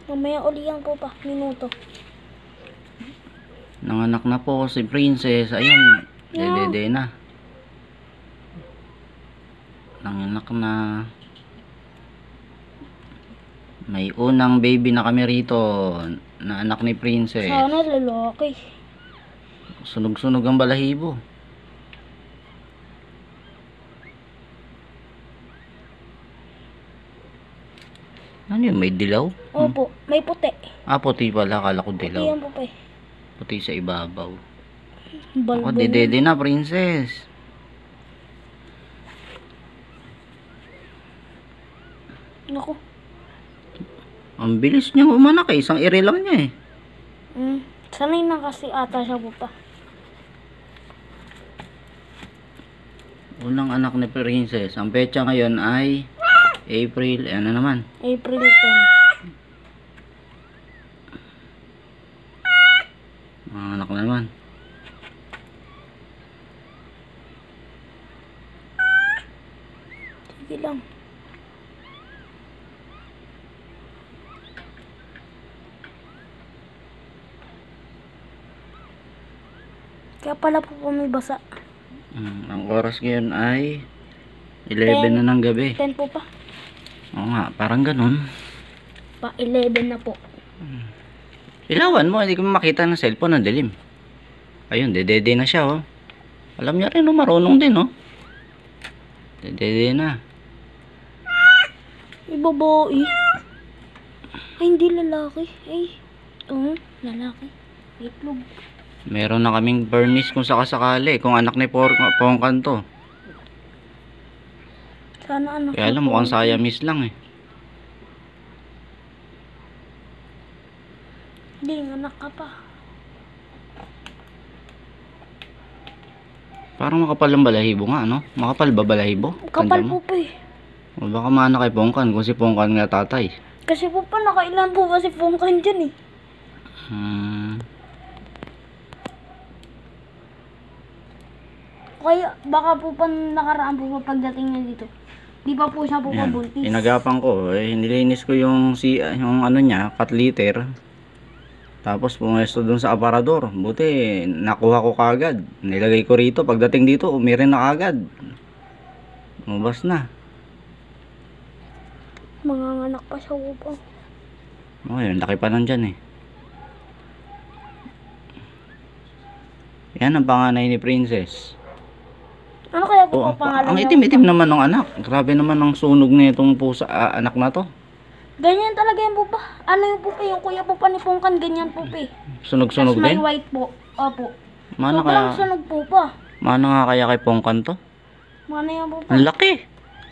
Mamaya uli yan po pa, minuto. Nanganak na po si Princess. Ayun, dede na. Nanganak na. May unang baby na kami rito na anak ni Princess. Sana lalaki. Sunog-sunog ang balahibo. Ano yun? May dilaw? Opo, may puti. Puti pala. Akala ko Puti dilaw. yan po pa eh. Puti sa ibabaw. Balbal. Dede na, Princess. Naku. Ang bilis niyang umanak eh. Isang ere lang niya eh. Sanay na kasi ata siya po pa. Unang anak ni Princess. Ang petsa ngayon ay April. Ano naman? April 10. Mga anak na naman. Sige lang. Kaya pala po may basa. Ang oras ngayon ay 11 na ng gabi. 10 po pa. Oo nga, parang ganun. Pa 11 na po. Ilawan mo, hindi ko makita ng cellphone, ang dilim. Ayun, dede na siya, oh. Alam niya rin, oh, marunong din, oh. Dede na. Babae. Ay, hindi lalaki. Ay, lalaki. Itlog. Meron na kaming permis kung sakasakali, kung anak ni Pongkan to. Sana anak. Kaya alam, mukhang Siamese lang, eh. Hindi, anak ka pa. Parang makapal ang balahibo nga, no? Makapal ba balahibo? Kapal Tanda po mo? pa eh. O baka mana kay Pongkan, kung si Pongkan nga tatay. Kasi po pa, nakailan po ba si Pongkan dyan eh. Kaya baka po pa nakaraan po pa pagdating niya dito. Di pa po siya po Yan. pabuntis. Inagapan ko, nilinis ko yung ano niya, cut litter. Tapos pumesto dun sa aparador. Buti nakuha ko kagad. Nilagay ko rito, pagdating dito umirin na kagad. Lumabas na. Manganganak pa siya po. Yun, laki pa nandyan eh. Yan ang panganay ni Princess. Ano kaya po pangalan Ang niya? itim-itim naman ng anak. Grabe naman ang sunog nitong pusa anak na to. Ganyan talaga yan po pa. Ano yung po pa, yung kuya po pa ni Pongkan, ganyan po pa eh. Sunog-sunog Tas may din. white po. Opo. Mana Sobrang kaya, sunog po pa. mana nga kaya kay Pongkan to? Mana yan po pa. Ang laki.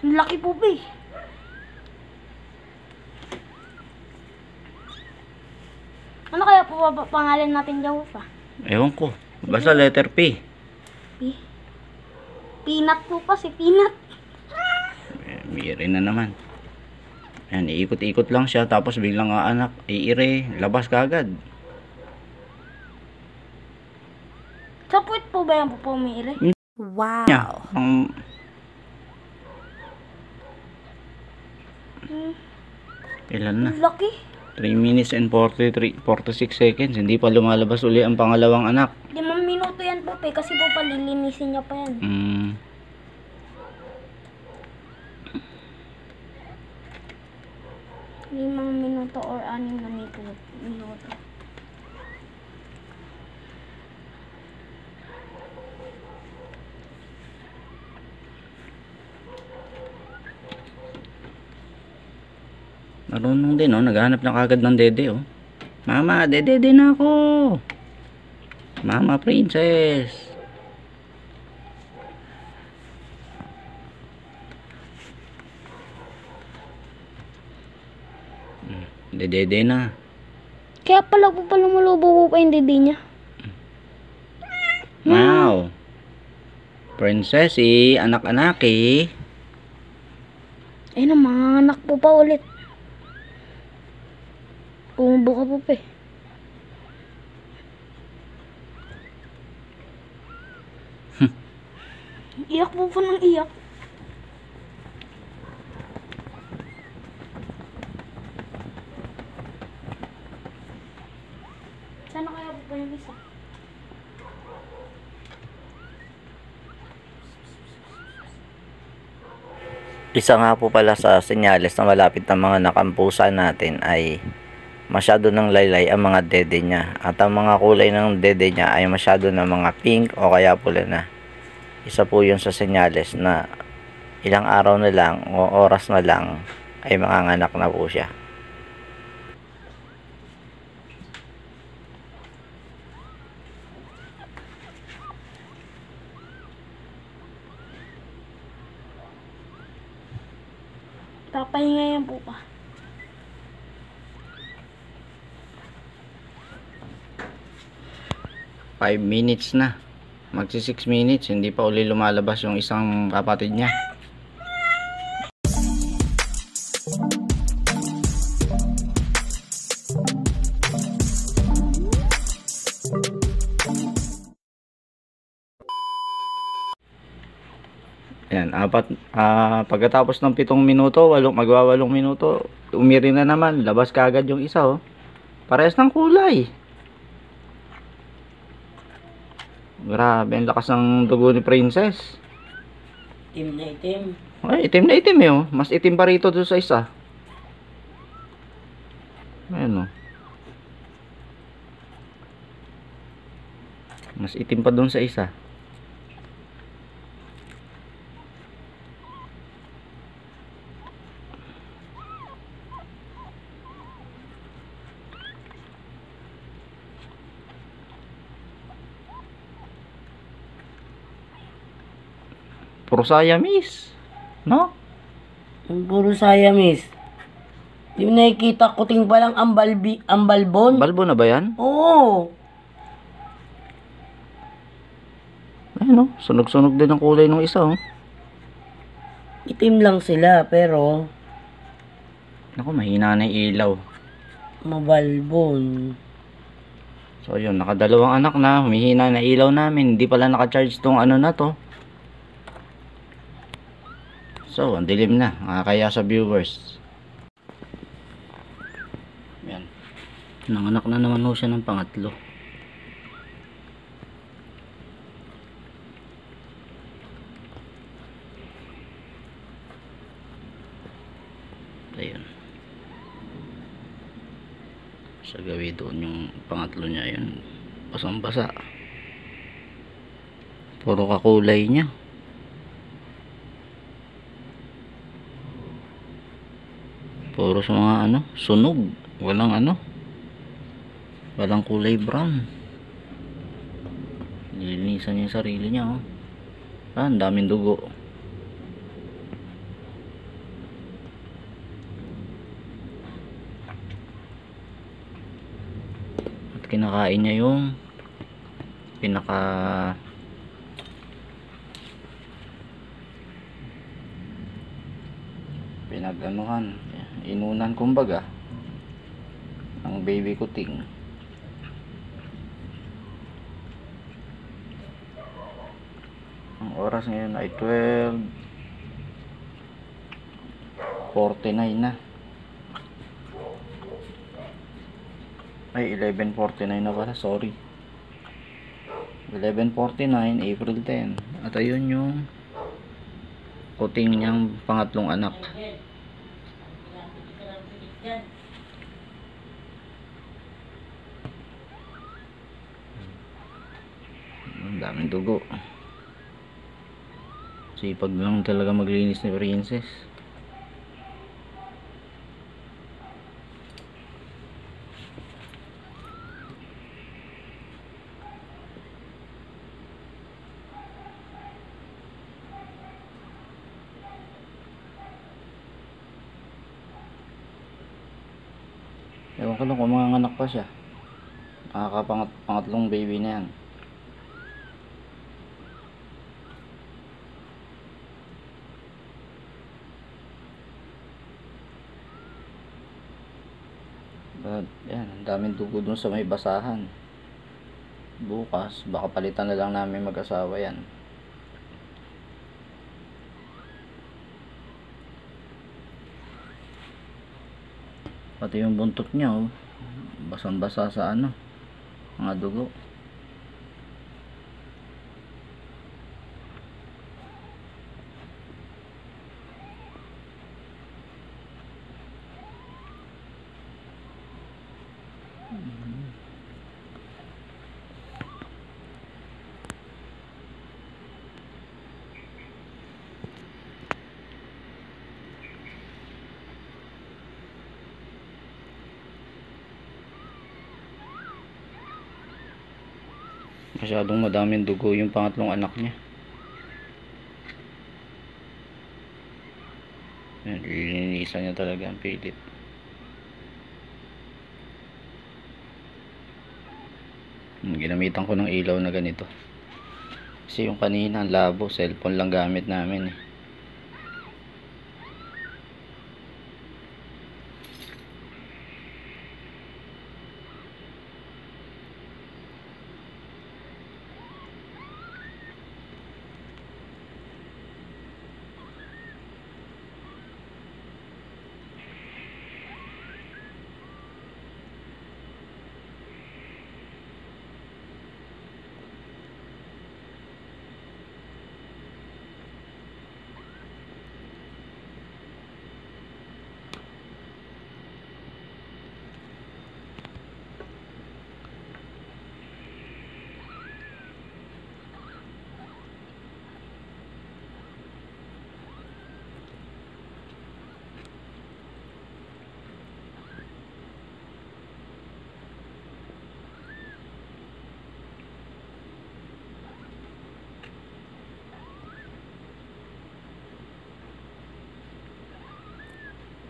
Ang laki po pa eh. Ano kaya po ba pangalan natin dyan po pa? Ewan ko. Basta letter P. Peanut po pa, si Peanut. Mirin na naman. Ayan, iikot-ikot lang siya. Tapos biglang anak, iire, labas kagad. Sa puwit po ba yan po pumiri? Wow. Ilan na? Ang laki. 3 minutes and 46 seconds. Hindi pa lumalabas uli ang pangalawang anak. 5 minuto yan po pa kasi po palilinisin niya pa yan. 5 minuto or 6 na minuto. Marunong din, oh. Naghahanap na kagad ng dede, oh. Mama, dede din ako. Mama Princess. Dede na. Kaya pala po pala lumulubo po pa yung dede niya. Wow. Princessy, anak-anaki. Ayun na, mga anak po pa ulit. Pumubo ka po pa eh. Iyak po po ng iyak. yung isa. Isa nga po pala sa senyales na malapit na mga nakampusan natin ay masyado ng laylay ang mga dede niya. At ang mga kulay ng dede niya ay masyado ng mga pink o kaya pula na. Isa po yun sa senyales na ilang araw na lang o oras na lang ay manganganak na po siya. Papahinga yan po pa. Five minutes na. Magsi 6 minutes, hindi pa uli lumalabas yung isang kapatid niya. Ayan, pagkatapos ng 7 minuto, magwa 8 minuto, umiri na naman, labas kaagad yung isa, oh. Parehas ng kulay. Grabe, ang lakas ng dugo ni Princess. Itim na itim. Ay, itim na itim, oh. Mas itim pa rito doon sa isa. Ayan, oh. Mas itim pa doon sa isa. Puro Siamese, no? Puro Siamese. Di mo nakikita kuting pa lang ang balbon? Balbo na ba yan? Oo. Ayun, oh. Sunog-sunog din ang kulay ng isa, oh. Itim lang sila pero Naku, mahina na yung ilaw. mabalbon. So, yun. Nakadalawang anak na. Humihina na ilaw namin. Hindi pala naka-charge tong ano na to. So, ang dilim na. Kaya sa viewers. Yan. Nanganak na naman ho siya ng pangatlo. Ayun. Sa gawi doon yung pangatlo niya, yun. Basang-basa. Puro kakulay niya. Puro sa mga ano, sunog. Walang kulay brown. Nilinisan niya yung sarili niya, oh. Ang daming dugo. At kinakain niya yung pinaganuhan, inunan kumbaga ang baby kuting. Ang oras ngayon ay 12:49 na. Ay, 11:49 na pala, sorry. 11:49, April 10. At ayun yung kuting niyang pangatlong anak. Ang daming dugo. Sipag lang talaga maglinis ni Princess. Ewan ko lang kung mga anak pa siya. Pangatlong baby na yan. But, yan, ang daming dugo dun sa may basahan. Bukas, baka palitan na lang namin mag-asawa yan. Pati yung buntot niya, oh, basang-basa sa ano, Mga dugo. Masyadong madaming dugo yung pangatlong anak niya. Yan, lilinisan niya talaga ang pilit. Ginamitan ko ng ilaw na ganito. Kasi yung kanina, ang labo, cellphone lang gamit namin eh.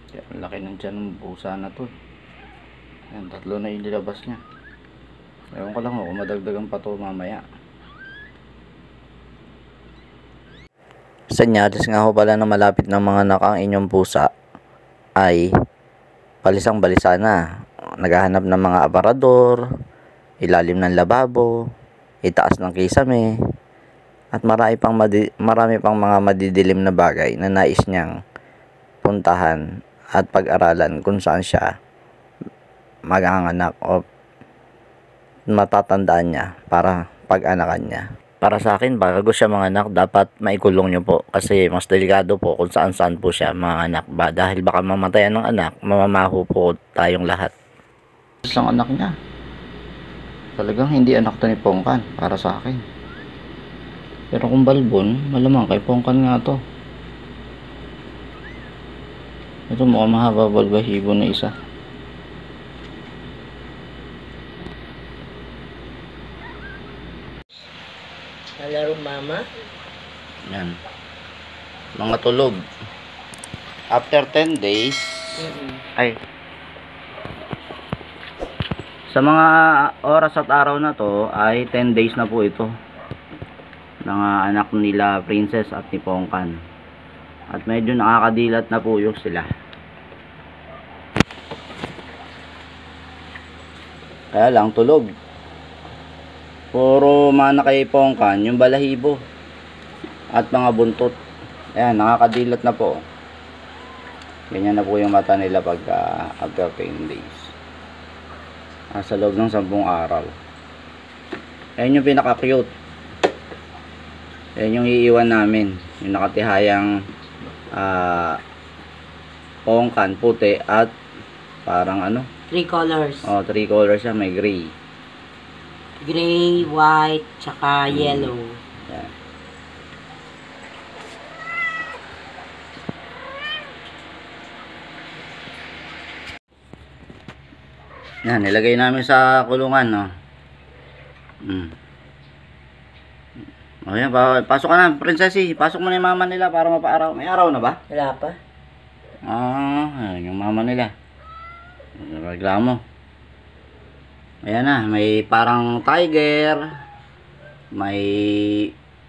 Kaya ang laki ng tiyan ng busa na to. Yan, 3 na ililabas niya. Ewan ko lang kung madagdagan pa to mamaya. Senyales nga ho pala na malapit ng mga anak ang inyong pusa ay balisang balisa na. Naghahanap ng mga aparador, ilalim ng lababo, itaas ng kisame, at marami pang mga madidilim na bagay na nais niyang puntahan at pag-aralan kung saan siya maganganak o matatandaan niya para pag-anakan niya. Para sa akin, bago siya manganak, dapat maikulong nyo po kasi mas delikado po kung saan-saan po siya manganak ba, dahil baka mamatayan ng anak, mamamaho po tayong lahat. Isang anak niya. Talagang hindi anak to ni Pongkan para sa akin. Pero kung balbon, malamang kay Pongkan nga to. Ito mukhang mahaba balbahibo na isa. Nalaro mama? Yan. Mga tulog. After 10 days, ay, sa mga oras at araw na to, ay 10 days na po ito. Mga anak nila Princess at ni Pongkan. At medyo nakakadilat na po yung sila. Kaya lang, tulog. Puro mana kay Pongkan yung balahibo at mga buntot. Ayan, nakakadilat na po. Ganyan na po yung mata nila pag after 10 days. Sa loob ng 10 araw. Ayan yung pinaka-cute. Ayan yung iiwan namin. Yung nakatihayang Pongkan, puti at parang ano? 3 colors. Oh, 3 colors siya. May gray. Gray, white, tsaka yellow. Yan. Yan, nilagay namin sa kulungan, no. O yan, pasok ka na, princessy. Pasok mo na yung mama nila para mapaaraw. May araw na ba? Wala pa. Ayan yung mama nila. Reklamo. Ayan na, may parang tiger, may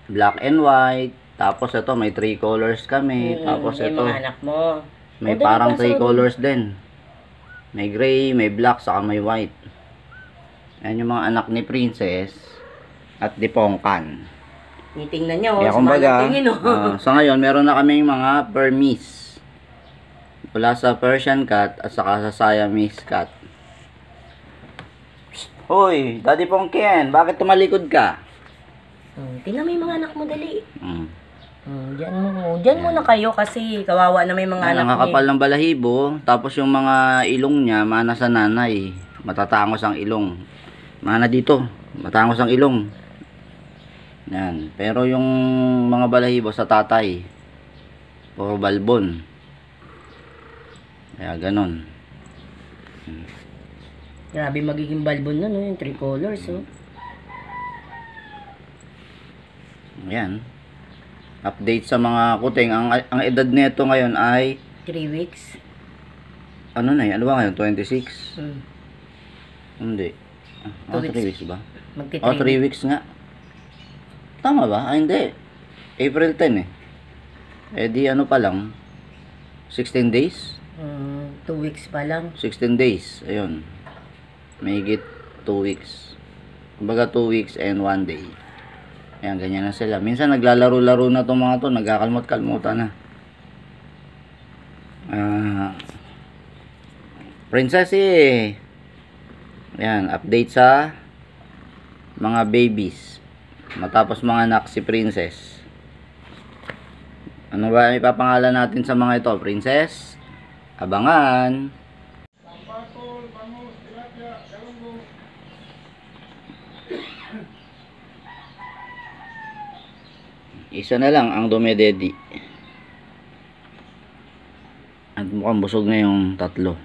black and white, tapos ito may 3 colors kami, tapos yung ito mga anak mo. may O, parang dali, 3 colors din. May gray, may black, saka may white. Ayan yung mga anak ni Princess at ni Pongkan. Tingnan nyo, Kaya sa kumbaga, mga tingin, sa ngayon meron na kaming mga Burmese. Mula sa Persian cat at saka sa Siamese cat. Hoy, Daddy Pongken, bakit tumalikod ka? Tingnan mo yung mga anak mo, dali. Hmm. Diyan muna kayo kasi kawawa na may mga Ang anak nakakapal ng balahibo, tapos yung mga ilong niya, mana sa nanay. Matatangos ang ilong. Mana dito, matangos ang ilong. Yan. Pero yung mga balahibo sa tatay, puro balbon. Kaya ganon. Grabe magiging balbon na, no? Yung 3 colors, oh. Yan. Update sa mga kuting. Ang edad nito ngayon ay 3 weeks. ano na ano ba ngayon? 26? Hindi. 2 3 weeks ba? Magti 3 weeks nga. Tama ba? Hindi. April 10 eh. Eh di ano pa lang? 16 days? 2 weeks pa lang. 16 days. Ayun. Mahigit 2 weeks. Kumbaga 2 weeks and 1 day. Ayan, ganyan na sila. Minsan naglalaro-laro na itong mga to. Nagkakalmot-kalmutan na. Princess eh. Ayan, update sa mga babies. Matapos mga anak si Princess. Ano ba ipapangalan natin sa mga ito? Princess? Abangan. Isa na lang ang dumededi. At mukhang busog na yung tatlo.